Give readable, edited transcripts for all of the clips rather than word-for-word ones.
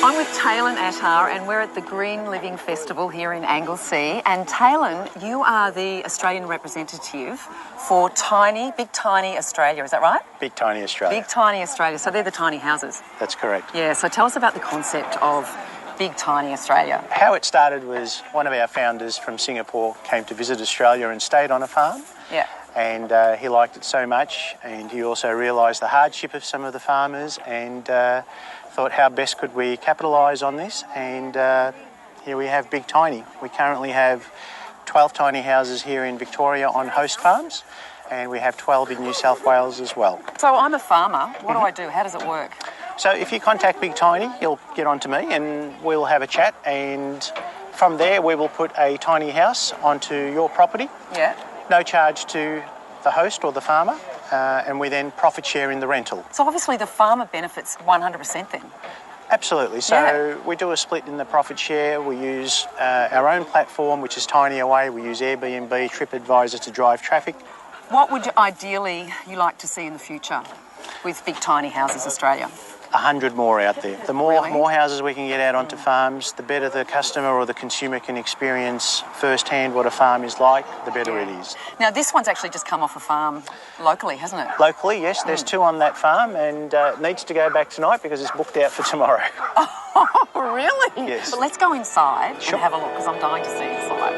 I'm with Taylan and we're at the Green Living Festival here in Anglesea. And Taylan, you are the Australian representative for Big Tiny Australia, is that right? Big Tiny Australia. Big Tiny Australia, so they're the tiny houses. That's correct. Yeah, so tell us about the concept of Big Tiny Australia. How it started was one of our founders from Singapore came to visit Australia and stayed on a farm. Yeah. And he liked it so much, and he also realised the hardship of some of the farmers and thought how best could we capitalise on this, and here we have Big Tiny. We currently have 12 tiny houses here in Victoria on host farms, and we have 12 in New South Wales as well. So I'm a farmer, what do I do? How does it work? So if you contact Big Tiny, you'll get on to me and we'll have a chat, and from there we will put a tiny house onto your property. Yeah. No charge to the host or the farmer, and we then profit share in the rental. So obviously the farmer benefits 100% then? Absolutely. So we do a split in the profit share. We use our own platform, which is Tiny Away. We use Airbnb, TripAdvisor to drive traffic. What would you like to see in the future with Big Tiny Houses Australia? 100 more out there. The more houses we can get out onto farms, the better the customer or the consumer can experience firsthand what a farm is like, the better it is. Now this one's actually just come off a farm locally, hasn't it? Locally, yes. There's 2 on that farm, and it needs to go back tonight because it's booked out for tomorrow. Oh, really? Yes. But let's go inside Sure. and have a look, because I'm dying to see inside.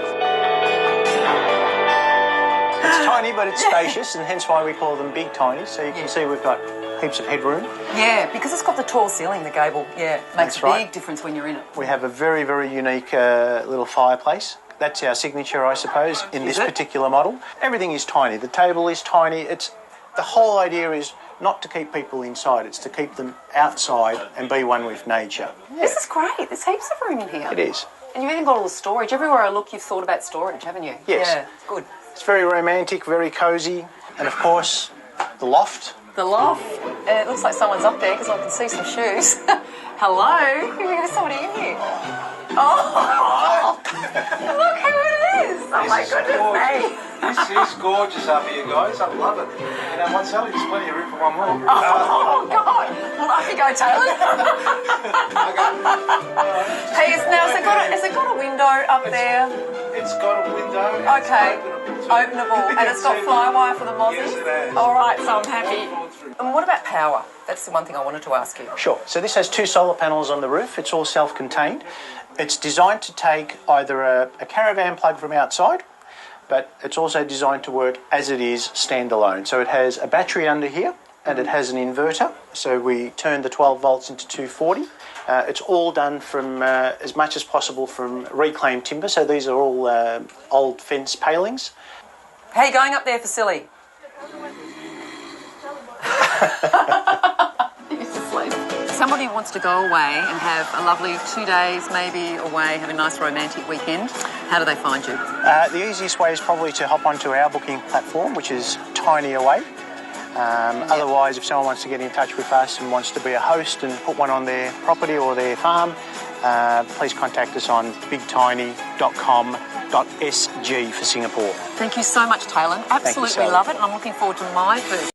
It's tiny, but it's spacious, and hence why we call them Big Tiny. So you can see we've got heaps of headroom. Yeah, because it's got the tall ceiling, the gable. Yeah, makes a big difference when you're in it. We have a very, very unique little fireplace. That's our signature, I suppose, in this particular model. Everything is tiny. The table is tiny. The whole idea is not to keep people inside. It's to keep them outside and be one with nature. Yeah. This is great. There's heaps of room in here. It is. And you've even got all the storage. Everywhere I look, you've thought about storage, haven't you? Yes. Yeah, good. It's very romantic, very cosy, and of course, the loft. The loft. It looks like someone's up there because I can see some shoes. Hello? There's somebody in here. Oh! Look who it is! Oh my goodness me! This is gorgeous up here, guys. I love it. You know, once there's plenty of room for one more. Oh, God! Well, off you go, Taylan. Hey, has it got a window up there? It's got a window. Okay. Openable. And it's got flywire for the mozzies? Yes, it has. All right, so I'm happy. And what about power? That's the one thing I wanted to ask you. Sure. So this has 2 solar panels on the roof. It's all self-contained. It's designed to take either a caravan plug from outside, but it's also designed to work as it is standalone. So it has a battery under here and it has an inverter. So we turn the 12 volts into 240. It's all done from, as much as possible, from reclaimed timber. So these are all old fence palings. How are you going up there for silly? Somebody wants to go away and have a lovely 2 days maybe away, have a nice romantic weekend. How do they find you? The easiest way is probably to hop onto our booking platform, which is Tiny Away. Otherwise, if someone wants to get in touch with us and wants to be a host and put one on their property or their farm, please contact us on bigtiny.com.sg for Singapore. Thank you so much, Taylan. Absolutely love it, and I'm looking forward to my first